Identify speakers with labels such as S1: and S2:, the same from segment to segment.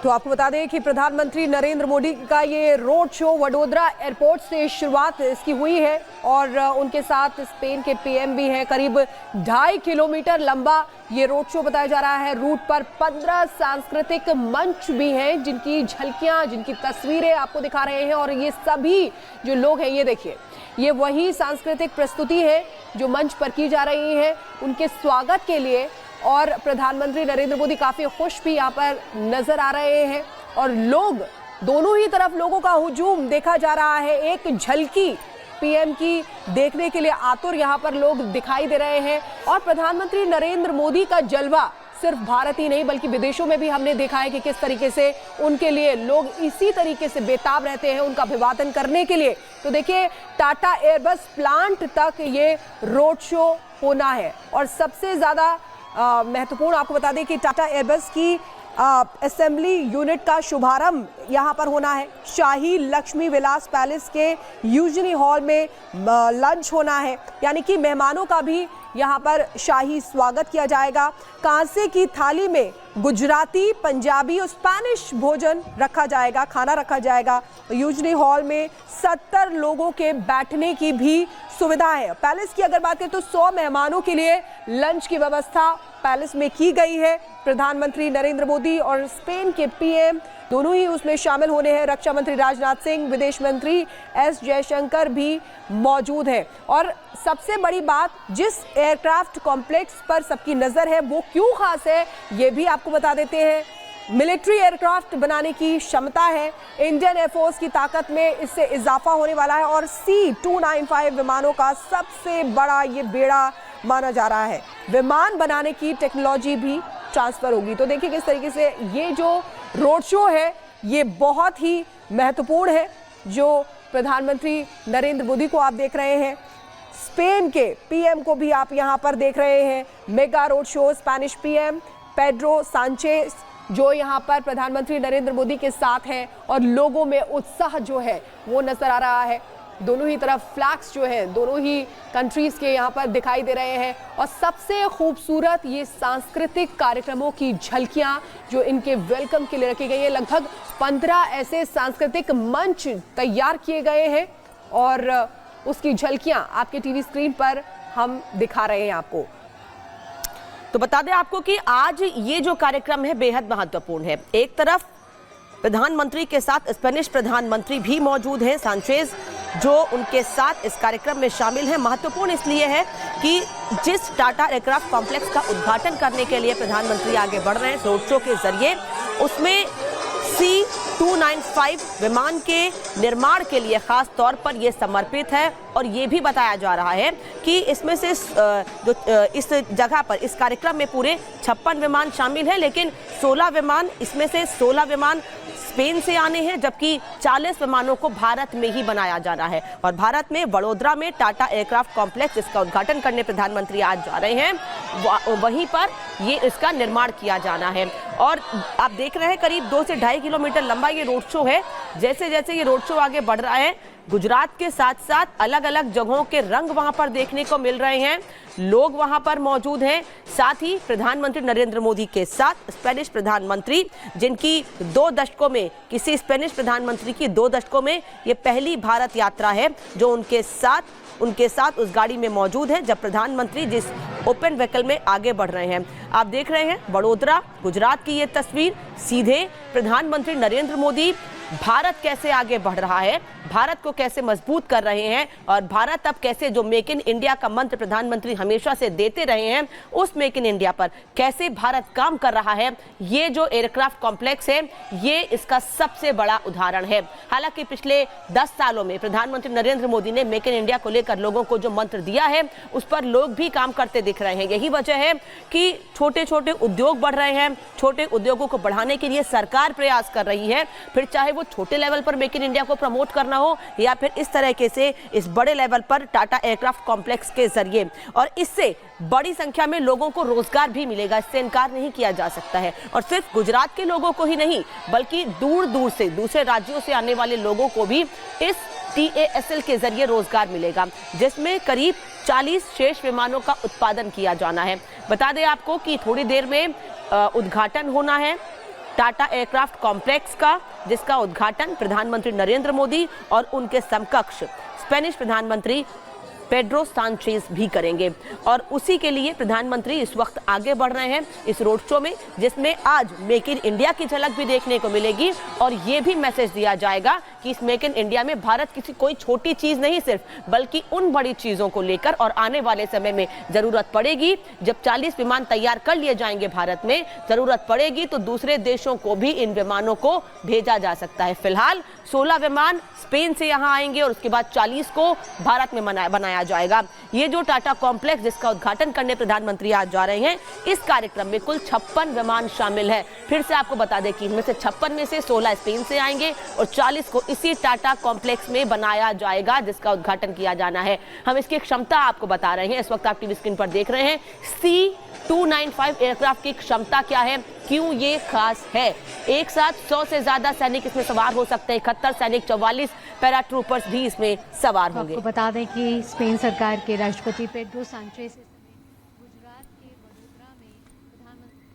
S1: तो आपको बता दें कि प्रधानमंत्री नरेंद्र मोदी का ये रोड शो वडोदरा एयरपोर्ट से शुरुआत इसकी हुई है और उनके साथ स्पेन के पीएम भी हैं। करीब 2.5 किलोमीटर लंबा ये रोड शो बताया जा रहा है। रूट पर 15 सांस्कृतिक मंच भी हैं जिनकी झलकियां, जिनकी तस्वीरें आपको दिखा रहे हैं। और ये सभी जो लोग हैं, ये देखिए, ये वही सांस्कृतिक प्रस्तुति है जो मंच पर की जा रही है उनके स्वागत के लिए। और प्रधानमंत्री नरेंद्र मोदी काफी खुश भी यहाँ पर नजर आ रहे हैं और लोग, दोनों ही तरफ लोगों का हुजूम देखा जा रहा है। एक झलकी पीएम की देखने के लिए आतुर यहाँ पर लोग दिखाई दे रहे हैं। और प्रधानमंत्री नरेंद्र मोदी का जलवा सिर्फ भारत ही नहीं बल्कि विदेशों में भी हमने देखा है कि किस तरीके से उनके लिए लोग इसी तरीके से बेताब रहते हैं उनका अभिवादन करने के लिए। तो देखिए, टाटा एयरबस प्लांट तक ये रोड शो होना है। और सबसे ज्यादा महत्वपूर्ण आपको बता दें कि टाटा एयरबस की असेंबली यूनिट का शुभारंभ यहाँ पर होना है। शाही लक्ष्मी विलास पैलेस के यूजनी हॉल में लंच होना है, यानी कि मेहमानों का भी यहाँ पर शाही स्वागत किया जाएगा। कांसे की थाली में गुजराती, पंजाबी और स्पेनिश भोजन रखा जाएगा, खाना रखा जाएगा। यूजनी हॉल में 70 लोगों के बैठने की भी सुविधा है। पैलेस की अगर बात करें तो 100 मेहमानों के लिए लंच की व्यवस्था पैलेस में की गई है। प्रधानमंत्री नरेंद्र मोदी और स्पेन के पीएम दोनों ही उसमें शामिल होने हैं। रक्षा मंत्री राजनाथ सिंह, विदेश मंत्री एस जयशंकर भी मौजूद हैं। और सबसे बड़ी बात, जिस एयरक्राफ्ट कॉम्प्लेक्स पर सबकी नजर है वो क्यों खास है ये भी आपको बता देते हैं। मिलिट्री एयरक्राफ्ट बनाने की क्षमता है। इंडियन एयरफोर्स की ताकत में इससे इजाफा होने वाला है और C-295 विमानों का सबसे बड़ा ये बेड़ा माना जा रहा है। विमान बनाने की टेक्नोलॉजी भी ट्रांसफर होगी। तो देखिए किस तरीके से ये जो रोड शो है ये बहुत ही महत्वपूर्ण है। जो प्रधानमंत्री नरेंद्र मोदी को आप देख रहे हैं, स्पेन के पीएम को भी आप यहाँ पर देख रहे हैं। Mega road show, Spanish PM Pedro Sanchez जो यहाँ पर प्रधानमंत्री नरेंद्र मोदी के साथ हैं और लोगों में उत्साह जो है वो नजर आ रहा है। दोनों ही तरफ फ्लैग्स जो है दोनों ही कंट्रीज के यहाँ पर दिखाई दे रहे हैं। और सबसे खूबसूरत ये सांस्कृतिक कार्यक्रमों की झलकियाँ जो इनके वेलकम के लिए रखी गई है। लगभग 15 ऐसे सांस्कृतिक मंच तैयार किए गए हैं और उसकी झलकियाँ आपके टीवी स्क्रीन पर हम दिखा रहे हैं आपको।
S2: तो बता दें आपको कि आज ये जो कार्यक्रम है बेहद महत्वपूर्ण है। एक तरफ प्रधानमंत्री के साथ स्पेनिश प्रधानमंत्री भी मौजूद हैं, सांचेज, जो उनके साथ इस कार्यक्रम में शामिल हैं। महत्वपूर्ण इसलिए है कि जिस टाटा एयरक्राफ्ट कॉम्प्लेक्स का उद्घाटन करने के लिए प्रधानमंत्री आगे बढ़ रहे हैं रोड शो के जरिए, उसमें C-295 विमान के निर्माण के लिए खास तौर पर यह समर्पित है। और ये भी बताया जा रहा है कि इसमें से जो इस जगह पर इस कार्यक्रम में पूरे 56 विमान शामिल हैं, लेकिन 16 विमान, इसमें से 16 विमान स्पेन से आने हैं, जबकि 40 विमानों को भारत में ही बनाया जाना है। और भारत में वडोदरा में टाटा एयरक्राफ्ट कॉम्प्लेक्स, इसका उद्घाटन करने प्रधानमंत्री आज जा रहे हैं, वहीं पर ये इसका निर्माण किया जाना है। और आप देख रहे हैं करीब 2 से 2.5 किलोमीटर लंबा ये रोड शो है। जैसे जैसे ये रोड शो आगे बढ़ रहा है, गुजरात के साथ साथ अलग अलग जगहों के रंग वहां पर देखने को मिल रहे हैं। लोग वहां पर मौजूद हैं। साथ ही प्रधानमंत्री नरेंद्र मोदी के साथ स्पेनिश प्रधानमंत्री, जिनकी 2 दशकों में, किसी स्पेनिश प्रधानमंत्री की 2 दशकों में ये पहली भारत यात्रा है, जो उनके साथ उस गाड़ी में मौजूद है जब प्रधानमंत्री जिस ओपन व्हीकल में आगे बढ़ रहे हैं। आप देख रहे हैं वडोदरा, गुजरात की ये तस्वीर। सीधे प्रधानमंत्री नरेंद्र मोदी भारत कैसे आगे बढ़ रहा है, भारत को कैसे मजबूत कर रहे हैं और भारत अब कैसे, जो मेक इन इंडिया का मंत्र प्रधानमंत्री हमेशा से देते रहे हैं, उस मेक इन इंडिया पर कैसे भारत काम कर रहा है, ये जो एयरक्राफ्ट कॉम्प्लेक्स है ये इसका सबसे बड़ा उदाहरण है। हालांकि पिछले 10 सालों में प्रधानमंत्री नरेंद्र मोदी ने मेक इन इंडिया को लेकर लोगों को जो मंत्र दिया है उस पर लोग भी काम करते दिख रहे हैं। यही वजह है कि छोटे छोटे उद्योग बढ़ रहे हैं। छोटे उद्योगों को बढ़ाने के लिए सरकार प्रयास कर रही है, फिर चाहे वो छोटे लेवल पर मेक इन इंडिया को प्रमोट करना हो या फिर इस तरह से इस बड़े लेवल पर टाटा एयरक्राफ्ट कॉम्प्लेक्स के जरिए। और इससे बड़ी संख्या में लोगों को रोजगार भी मिलेगा, इससे इनकार नहीं किया जा सकता है। और सिर्फ गुजरात के लोगों को ही नहीं बल्कि दूर दूर से, दूसरे राज्यों से आने वाले लोगों को भी इस TASL के जरिए रोजगार मिलेगा, जिसमें करीब 40 शेष विमानों का उत्पादन किया जाना है। बता दें आपको कि थोड़ी देर में उद्घाटन होना है टाटा एयरक्राफ्ट कॉम्प्लेक्स का, जिसका उद्घाटन प्रधानमंत्री नरेंद्र मोदी और उनके समकक्ष स्पेनिश प्रधानमंत्री पेड्रो सांचेज भी करेंगे। और उसी के लिए प्रधानमंत्री इस वक्त आगे बढ़ रहे हैं इस रोड शो में, जिसमें आज मेक इन इंडिया की झलक भी देखने को मिलेगी और ये भी मैसेज दिया जाएगा कि इस मेक इन इंडिया में भारत किसी कोई छोटी चीज नहीं सिर्फ, बल्कि उन बड़ी चीजों को लेकर और आने वाले समय में जरूरत पड़ेगी, जब 40 विमान तैयार कर लिए जाएंगे भारत में, जरूरत पड़ेगी तो दूसरे देशों को भी इन विमानों को भेजा जा सकता है। फिलहाल 16 विमान स्पेन से यहां आएंगे और उसके बाद 40 को भारत में बनाया जाएगा। ये जो टाटा कॉम्प्लेक्स जिसका उद्घाटन करने प्रधानमंत्री आज जा रहे हैं, इस कार्यक्रम में कुल 56 विमान शामिल है। फिर से आपको बता दें कि इनमें से 56 में से 16 स्पेन से आएंगे और 40 को इसी टाटा कॉम्प्लेक्स में बनाया जाएगा, जिसका उद्घाटन किया जाना है। हम इसकी क्षमता आपको बता रहे हैं, इस वक्त आप टीवी स्क्रीन पर देख रहे हैं। C-295 एयरक्राफ्ट की क्षमता क्या है, क्यों ये खास है? एक साथ 100 से ज्यादा सैनिक इसमें सवार हो सकते हैं। 71 सैनिक, 44 पैराट्रूपर्स भी इसमें सवार होंगे।
S3: आपको बता दें कि स्पेन सरकार के राष्ट्रपति पेड्रो सांचेज गुजरात के वडोदरा में प्रधानमंत्री।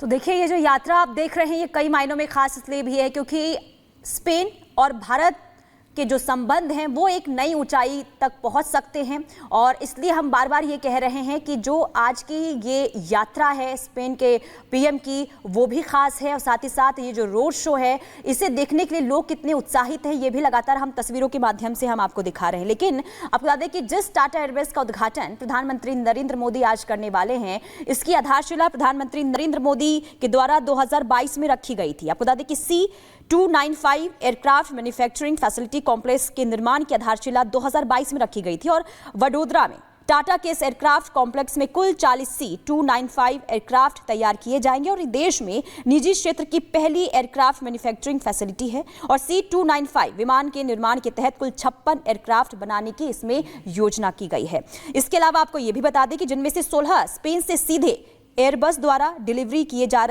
S4: तो देखिए, ये जो यात्रा आप देख रहे हैं ये कई मायनों में खास इसलिए भी है क्योंकि स्पेन और भारत के जो संबंध हैं वो एक नई ऊंचाई तक पहुंच सकते हैं और इसलिए हम बार बार ये कह रहे हैं कि जो आज की ये यात्रा है स्पेन के पीएम की वो भी खास है और साथ ही साथ ये जो रोड शो है इसे देखने के लिए लोग कितने उत्साहित हैं ये भी लगातार हम तस्वीरों के माध्यम से हम आपको दिखा रहे हैं। लेकिन आपको बता दें कि जिस टाटा एयरवेज का उद्घाटन प्रधानमंत्री नरेंद्र मोदी आज करने वाले हैं, इसकी आधारशिला प्रधानमंत्री नरेंद्र मोदी के द्वारा 2022 में रखी गई थी। आपको बता दें कि C-295 aircraft manufacturing facility complex के निर्माण की आधारशिला 2022 में रखी गई थी और वडोदरा में टाटा के इस एयरक्राफ्ट कॉम्प्लेक्स में कुल 40 C-295 एयरक्राफ्ट तैयार किए जाएंगे और देश में निजी क्षेत्र की पहली एयरक्राफ्ट मैन्युफैक्चरिंग फैसिलिटी है और C-295 विमान के निर्माण के तहत कुल 56 एयरक्राफ्ट बनाने की इसमें योजना की गई है। इसके अलावा आपको यह भी बता दें कि जिनमें से 16 स्पेन से सीधे एयरबस द्वारा डिलीवर किए जा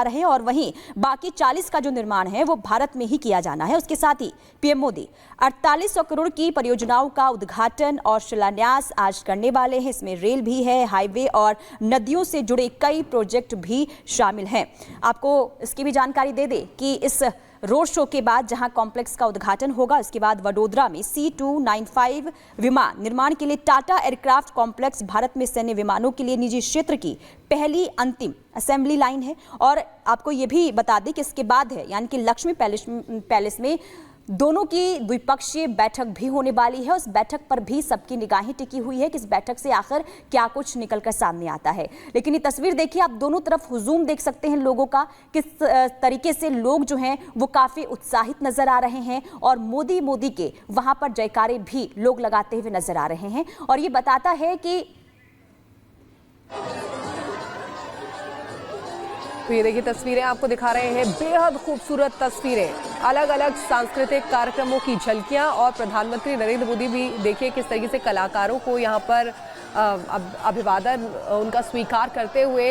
S4: रहे हैं और वहीं बाकी 40 का जो निर्माण है वो भारत में ही किया जाना है। उसके साथ ही पीएम मोदी 4800 करोड़ की परियोजनाओं का उद्घाटन और शिलान्यास आज करने वाले हैं। इसमें रेल भी है, हाईवे और नदियों से जुड़े कई प्रोजेक्ट भी शामिल हैं। आपको इसकी भी जानकारी दे दें कि इस रोड शो के बाद जहां कॉम्प्लेक्स का उद्घाटन होगा उसके बाद वडोदरा में C-295 विमान निर्माण के लिए टाटा एयरक्राफ्ट कॉम्प्लेक्स भारत में सैन्य विमानों के लिए निजी क्षेत्र की पहली अंतिम असेंबली लाइन है। और आपको ये भी बता दें कि इसके बाद है यानी कि लक्ष्मी पैलेस में दोनों की द्विपक्षीय बैठक भी होने वाली है। उस बैठक पर भी सबकी निगाहें टिकी हुई है कि इस बैठक से आखिर क्या कुछ निकलकर सामने आता है। लेकिन ये तस्वीर देखिए, आप दोनों तरफ हुजूम देख सकते हैं लोगों का, किस तरीके से लोग जो हैं वो काफ़ी उत्साहित नजर आ रहे हैं और मोदी के वहाँ पर जयकारे भी लोग लगाते हुए नजर आ रहे हैं। और ये बताता है कि
S1: तो ये देखिए तस्वीरें आपको दिखा रहे हैं, बेहद खूबसूरत तस्वीरें, अलग अलग सांस्कृतिक कार्यक्रमों की झलकियां और प्रधानमंत्री नरेंद्र मोदी भी देखिए किस तरीके से कलाकारों को यहाँ पर अभिवादन उनका स्वीकार करते हुए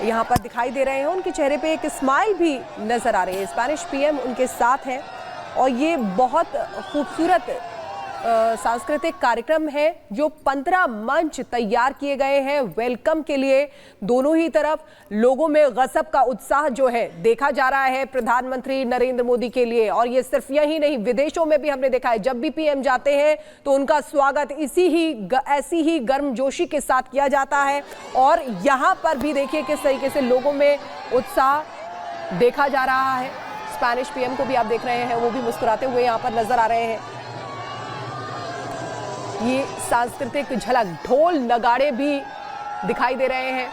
S1: यहाँ पर दिखाई दे रहे हैं। उनके चेहरे पे एक स्माइल भी नजर आ रही है। स्पेनिश पीएम उनके साथ हैं और ये बहुत खूबसूरत सांस्कृतिक कार्यक्रम है जो 15 मंच तैयार किए गए हैं वेलकम के लिए। दोनों ही तरफ लोगों में गजब का उत्साह जो है देखा जा रहा है प्रधानमंत्री नरेंद्र मोदी के लिए। और ये सिर्फ यही नहीं, विदेशों में भी हमने देखा है जब भी पीएम जाते हैं तो उनका स्वागत ऐसी ही गर्मजोशी के साथ किया जाता है। और यहाँ पर भी देखिए किस तरीके से लोगों में उत्साह देखा जा रहा है। स्पेनिश पीएम को भी आप देख रहे हैं, वो भी मुस्कुराते हुए यहाँ पर नजर आ रहे हैं। ये सांस्कृतिक झलक, ढोल नगाड़े भी दिखाई दे रहे हैं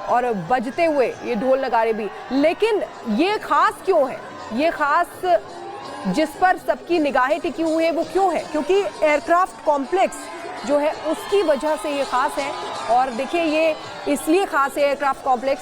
S1: और बजते हुए ये ढोल नगाड़े भी। लेकिन ये खास क्यों है? ये खास जिस पर सबकी निगाहें टिकी हुई है वो क्यों है? क्योंकि एयरक्राफ्ट कॉम्प्लेक्स जो है उसकी वजह से ये खास है। और देखिए ये इसलिए खास है एयरक्राफ्ट कॉम्प्लेक्स